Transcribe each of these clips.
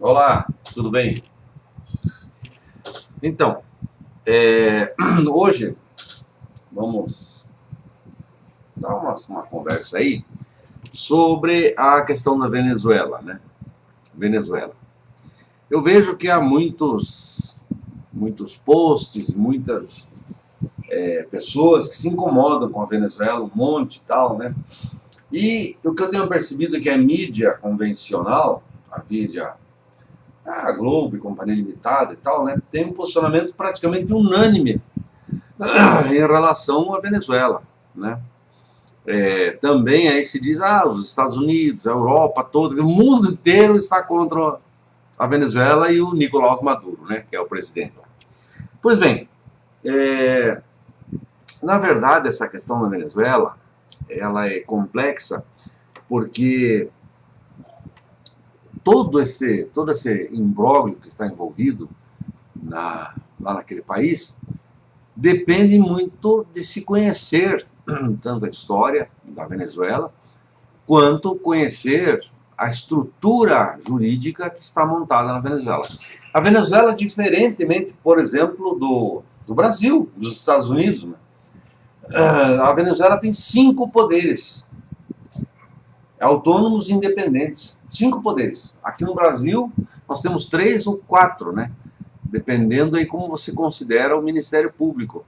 Olá, tudo bem? Então, hoje vamos dar uma conversa aí sobre a questão da Venezuela, né? Venezuela. Eu vejo que há muitos posts, muitas pessoas que se incomodam com a Venezuela, um monte e tal, né? E o que eu tenho percebido é que a mídia convencional, a Globo e Companhia Limitada e tal, né, tem um posicionamento praticamente unânime em relação à Venezuela, né? Também aí se diz, os Estados Unidos, a Europa toda, o mundo inteiro está contra a Venezuela e o Nicolás Maduro, né, que é o presidente lá. Pois bem, é, na verdade essa questão da Venezuela, ela é complexa porque todo esse imbróglio que está envolvido lá naquele país depende muito de se conhecer tanto a história da Venezuela, quanto conhecer a estrutura jurídica que está montada na Venezuela. A Venezuela, diferentemente, por exemplo, do Brasil, dos Estados Unidos, né? A Venezuela tem 5 poderes autônomos e independentes. 5 poderes. Aqui no Brasil, nós temos 3 ou 4, né? Dependendo aí como você considera o Ministério Público.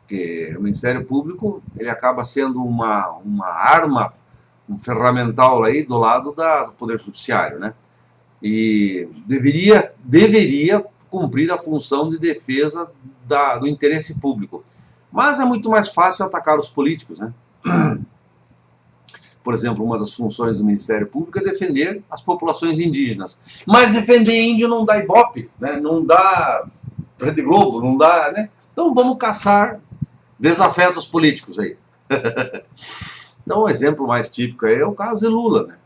Porque o Ministério Público ele acaba sendo uma arma, um ferramental aí do lado do Poder Judiciário, né? E deveria cumprir a função de defesa do interesse público. Mas é muito mais fácil atacar os políticos, né? Por exemplo, uma das funções do Ministério Público é defender as populações indígenas. Mas defender índio não dá ibope, né? Não dá Rede Globo, não dá, né? Então vamos caçar desafetos políticos aí. Então, o exemplo mais típico aí é o caso de Lula, né?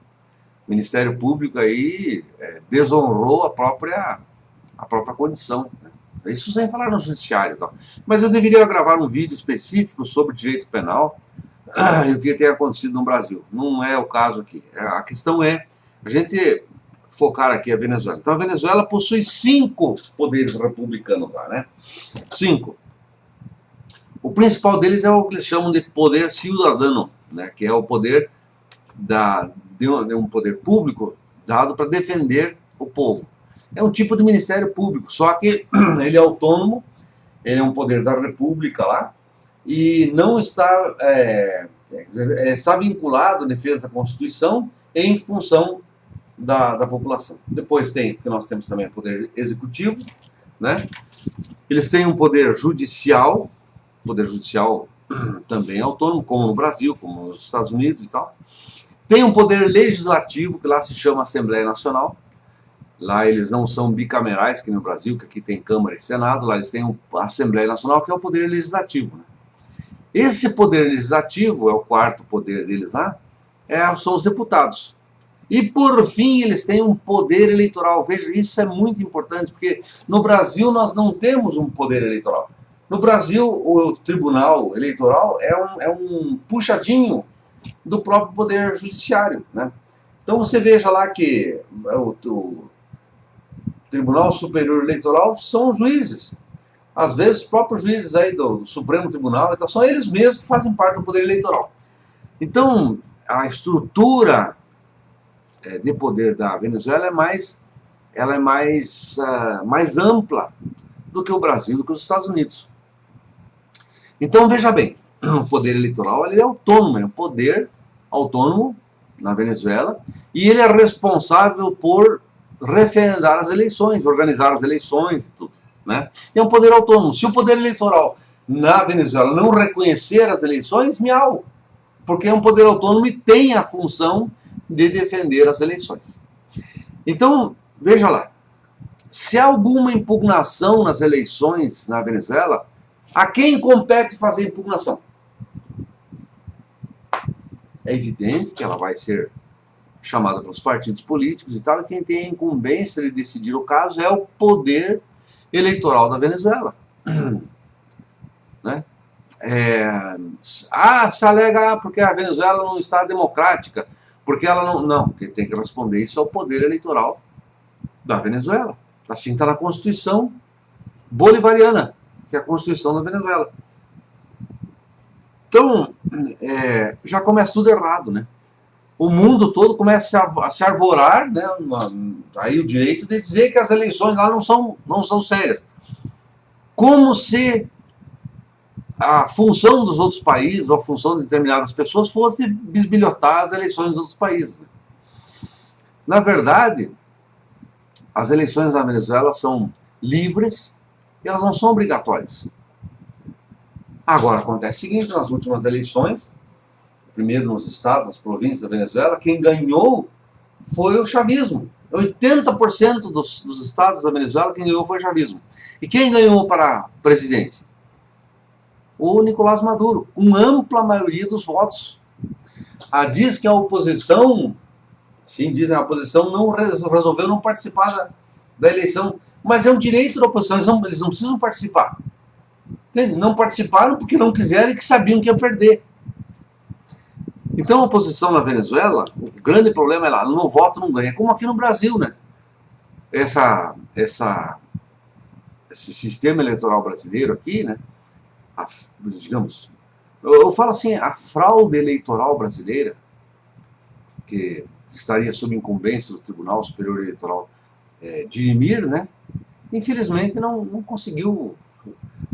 O Ministério Público aí desonrou a própria condição, né? Isso sem falar no judiciário e tal. Mas eu deveria gravar um vídeo específico sobre direito penal e o que tem acontecido no Brasil. Não é o caso aqui. A questão é a gente focar aqui a Venezuela. Então, a Venezuela possui 5 poderes republicanos lá, né? 5. O principal deles é o que eles chamam de poder cidadano, né, que é o poder de um poder público dado para defender o povo. É um tipo de ministério público, só que ele é autônomo, ele é um poder da república lá, e não está vinculado à defesa da Constituição em função da população. Depois tem, porque nós temos também o poder executivo, né? Eles têm um poder judicial também autônomo, como no Brasil, como nos Estados Unidos e tal. Tem um poder legislativo, que lá se chama Assembleia Nacional. Lá eles não são bicamerais, que no Brasil, que aqui tem Câmara e Senado. Lá eles têm a Assembleia Nacional, que é o poder legislativo, né? Esse poder legislativo, é o 4º poder deles lá, são os deputados. E, por fim, eles têm um poder eleitoral. Veja, isso é muito importante, porque no Brasil nós não temos um poder eleitoral. No Brasil, o Tribunal Eleitoral é um puxadinho do próprio Poder Judiciário, né? Então você veja lá que o Tribunal Superior Eleitoral são juízes. Às vezes, os próprios juízes aí do Supremo Tribunal, então, são eles mesmos que fazem parte do Poder Eleitoral. Então, a estrutura de poder da Venezuela é mais ampla do que o Brasil, do que os Estados Unidos. Então, veja bem, o poder eleitoral ele é autônomo, é um poder autônomo na Venezuela, e ele é responsável por referendar as eleições, organizar as eleições e tudo, né? É um poder autônomo. Se o poder eleitoral na Venezuela não reconhecer as eleições, miau, porque é um poder autônomo e tem a função de defender as eleições. Então, veja lá, se há alguma impugnação nas eleições na Venezuela, a quem compete fazer impugnação? É evidente que ela vai ser chamada pelos partidos políticos e tal, e quem tem a incumbência de decidir o caso é o poder eleitoral da Venezuela. Né? Se alega porque a Venezuela não está democrática, porque ela não... Não, quem tem que responder isso é o poder eleitoral da Venezuela. Assim está na Constituição bolivariana, que é a Constituição da Venezuela. Então, já começa tudo errado, né? O mundo todo começa a se arvorar, né? Aí o direito de dizer que as eleições lá não são sérias. Como se a função dos outros países, ou a função de determinadas pessoas, fosse bisbilhotar as eleições dos outros países. Na verdade, as eleições na Venezuela são livres e elas não são obrigatórias. Agora, acontece o seguinte, nas últimas eleições, primeiro nos estados, nas províncias da Venezuela, quem ganhou foi o chavismo. 80% dos estados da Venezuela, quem ganhou foi o chavismo. E quem ganhou para presidente? O Nicolás Maduro, com ampla maioria dos votos. Diz que a oposição, sim, dizem, a oposição não resolveu não participar da eleição, mas é um direito da oposição, eles não precisam participar. Entende? Não participaram porque não quiseram e que sabiam que iam perder. Então a oposição na Venezuela, o grande problema é lá, no voto não ganha, como aqui no Brasil, né? Esse sistema eleitoral brasileiro aqui, né? Digamos, eu falo assim, a fraude eleitoral brasileira, que estaria sob incumbência do Tribunal Superior Eleitoral dirimir, né? Infelizmente não conseguiu,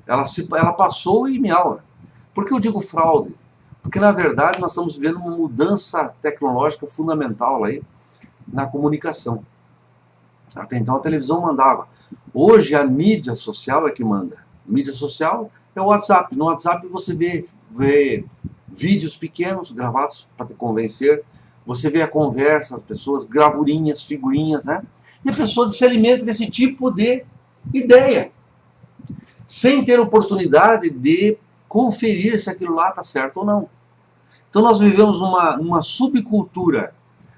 ela passou e miau. Né? Por que eu digo fraude? Porque na verdade nós estamos vivendo uma mudança tecnológica fundamental aí na comunicação. Até então a televisão mandava. Hoje a mídia social é que manda. Mídia social é o WhatsApp. No WhatsApp você vê vídeos pequenos gravados para te convencer. Você vê a conversa das pessoas, gravurinhas, figurinhas, né? E a pessoa se alimenta desse tipo de ideia, sem ter oportunidade de conferir se aquilo lá está certo ou não. Então nós vivemos uma subcultura,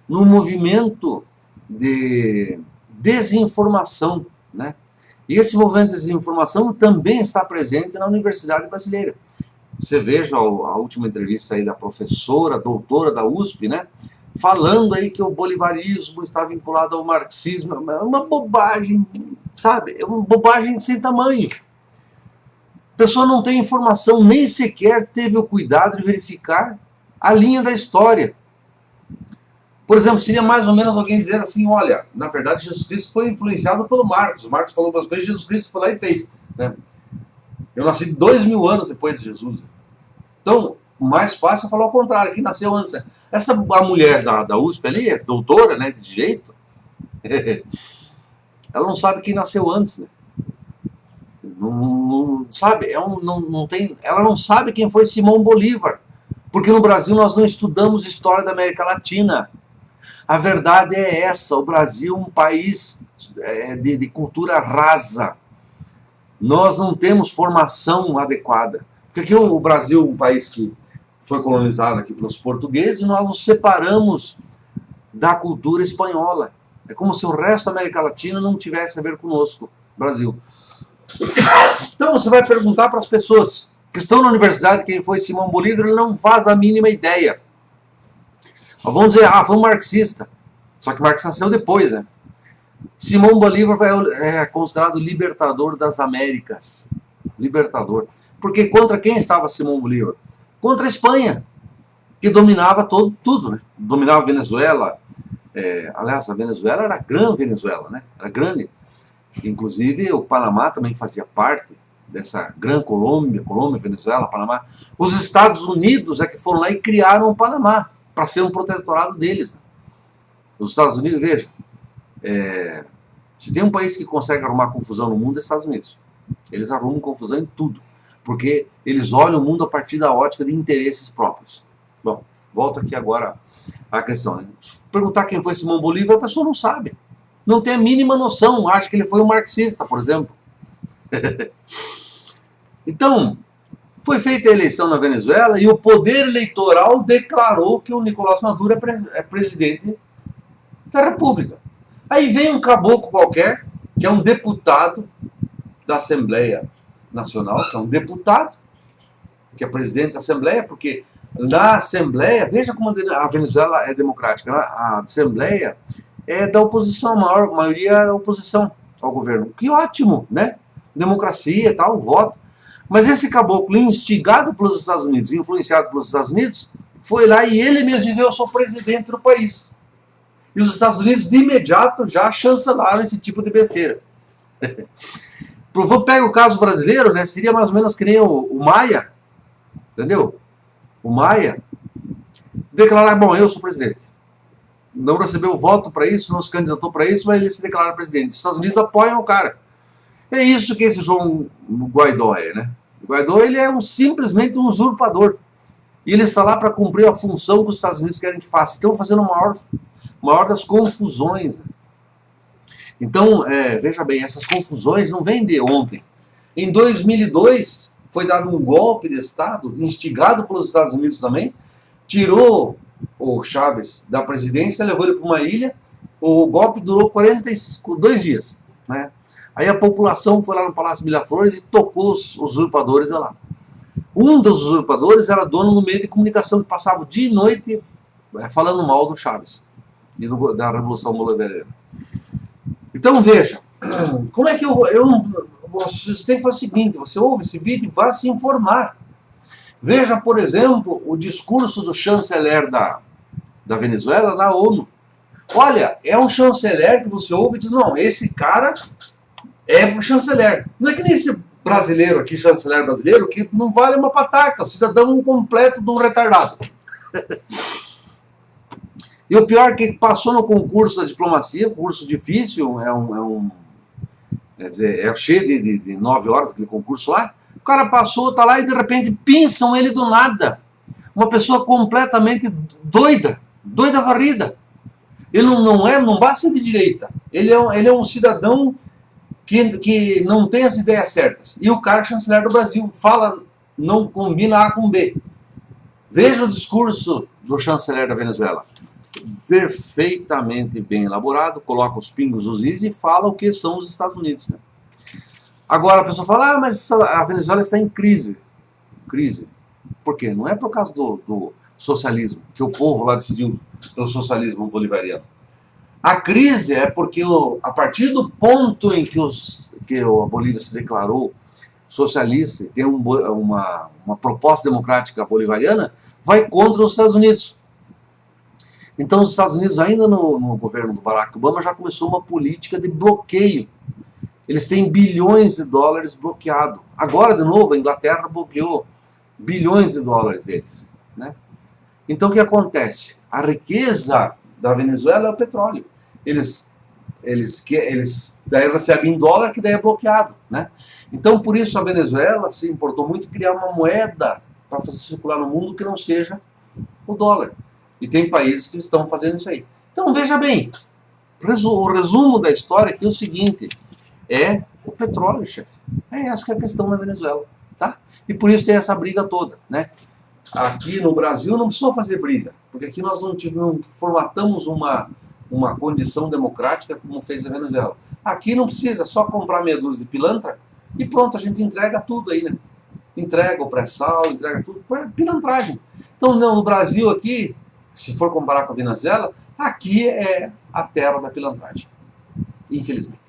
num movimento de desinformação, né? E esse movimento de desinformação também está presente na Universidade Brasileira. Você veja a última entrevista aí da professora, doutora da USP, né? Falando aí que o bolivarismo está vinculado ao marxismo. É uma bobagem, sabe? É uma bobagem sem tamanho. A pessoa não tem informação, nem sequer teve o cuidado de verificar a linha da história. Por exemplo, seria mais ou menos alguém dizer assim, olha, na verdade Jesus Cristo foi influenciado pelo Marcos. Marcos falou umas coisas, Jesus Cristo foi lá e fez. Né? Eu nasci 2000 anos depois de Jesus. Então, o mais fácil é falar o contrário, que nasceu antes. A mulher da USP ali, é doutora, né, de direito, ela não sabe quem nasceu antes, né? Não sabe, ela não sabe quem foi Simão Bolívar, porque no Brasil nós não estudamos história da América Latina. A verdade é essa, o Brasil é um país de cultura rasa. Nós não temos formação adequada. Porque aqui o Brasil é um país que foi colonizado aqui pelos portugueses e nós nos separamos da cultura espanhola. É como se o resto da América Latina não tivesse a ver conosco, Brasil. Então você vai perguntar para as pessoas que estão na universidade quem foi Simão Bolívar, ele não faz a mínima ideia. Vamos dizer, foi um marxista. Só que Marx nasceu depois, né? Simão Bolívar é considerado libertador das Américas. Libertador. Porque contra quem estava Simão Bolívar? Contra a Espanha, que dominava tudo, né? Dominava a Venezuela. Aliás, a Venezuela era a grande Venezuela, né? Era grande. Inclusive, o Panamá também fazia parte dessa grande Colômbia, Venezuela, Panamá. Os Estados Unidos é que foram lá e criaram o Panamá, para ser um protetorado deles. Os Estados Unidos, veja, se tem um país que consegue arrumar confusão no mundo, é os Estados Unidos. Eles arrumam confusão em tudo, porque eles olham o mundo a partir da ótica de interesses próprios. Bom, volta aqui agora à questão. Né? Perguntar quem foi Simão Bolívar, a pessoa não sabe. Não tem a mínima noção, acha que ele foi um marxista, por exemplo. Então, foi feita a eleição na Venezuela e o poder eleitoral declarou que o Nicolás Maduro é presidente da República. Aí vem um caboclo qualquer, que é um deputado da Assembleia Nacional, que é um deputado, que é presidente da Assembleia, porque na Assembleia, veja como a Venezuela é democrática, a Assembleia é da oposição, a maioria é oposição ao governo. Que ótimo, né? Democracia e tal, voto. Mas esse caboclo, instigado pelos Estados Unidos, influenciado pelos Estados Unidos, foi lá e ele mesmo disse: eu sou presidente do país. E os Estados Unidos, de imediato, já chancelaram esse tipo de besteira. Pega o caso brasileiro, né? Seria mais ou menos que nem o Maia, entendeu? O Maia declarar: bom, eu sou presidente. Não recebeu voto para isso, não se candidatou para isso, mas ele se declara presidente. Os Estados Unidos apoiam o cara. É isso que esse João Guaidó é, né? O Guaidó, ele é simplesmente um usurpador. E ele está lá para cumprir a função que os Estados Unidos querem que faça. Estão fazendo a maior das confusões. Então, veja bem, essas confusões não vêm de ontem. Em 2002, foi dado um golpe de Estado, instigado pelos Estados Unidos também, tirou o Chávez da presidência, levou ele para uma ilha, o golpe durou 42 dias. Né? Aí a população foi lá no Palácio Miraflores e tocou os usurpadores lá. Um dos usurpadores era dono do meio de comunicação que passava dia e noite falando mal do Chávez e da Revolução Bolivariana. Então veja, como é que você tem que fazer o seguinte: você ouve esse vídeo e vá se informar. Veja, por exemplo, o discurso do chanceler da Venezuela na ONU. Olha, é um chanceler que você ouve e diz: não, esse cara é o chanceler. Não é que nem esse brasileiro aqui, chanceler brasileiro, que não vale uma pataca, o cidadão completo do retardado. E o pior é que passou no concurso da diplomacia, concurso difícil, quer dizer, é cheio de 9 horas aquele concurso lá. O cara passou, tá lá e de repente pinçam ele do nada. Uma pessoa completamente doida, doida varrida. Ele não basta ser de direita, ele é um cidadão que não tem as ideias certas. E o cara, chanceler do Brasil, fala, não combina A com B. Veja o discurso do chanceler da Venezuela. Perfeitamente bem elaborado, coloca os pingos nos is e fala o que são os Estados Unidos. Né? Agora a pessoa fala: mas a Venezuela está em crise. Crise. Por quê? Não é por causa do socialismo, que o povo lá decidiu pelo socialismo bolivariano. A crise é porque a partir do ponto em que a Bolívia se declarou socialista e tem uma proposta democrática bolivariana, vai contra os Estados Unidos. Então os Estados Unidos, ainda no governo do Barack Obama, já começou uma política de bloqueio. Eles têm bilhões de dólares bloqueados. Agora, de novo, a Inglaterra bloqueou bilhões de dólares deles. Né? Então o que acontece? A riqueza da Venezuela é o petróleo. Eles daí recebem em dólar, que daí é bloqueado. Né? Então por isso a Venezuela se importou muito em criar uma moeda para fazer circular no mundo que não seja o dólar. E tem países que estão fazendo isso aí. Então veja bem, o resumo da história aqui é o seguinte: é o petróleo, chefe. É essa que é a questão na Venezuela. Tá? E por isso tem essa briga toda. Né? Aqui no Brasil não precisou fazer briga, porque aqui nós não formatamos uma condição democrática como fez a Venezuela. Aqui não precisa, só comprar meia dúzia de pilantra e pronto, a gente entrega tudo aí, né? Entrega o pré-sal, entrega tudo, pilantragem. Então no Brasil aqui, se for comparar com a Venezuela, aqui é a terra da pilantragem, infelizmente.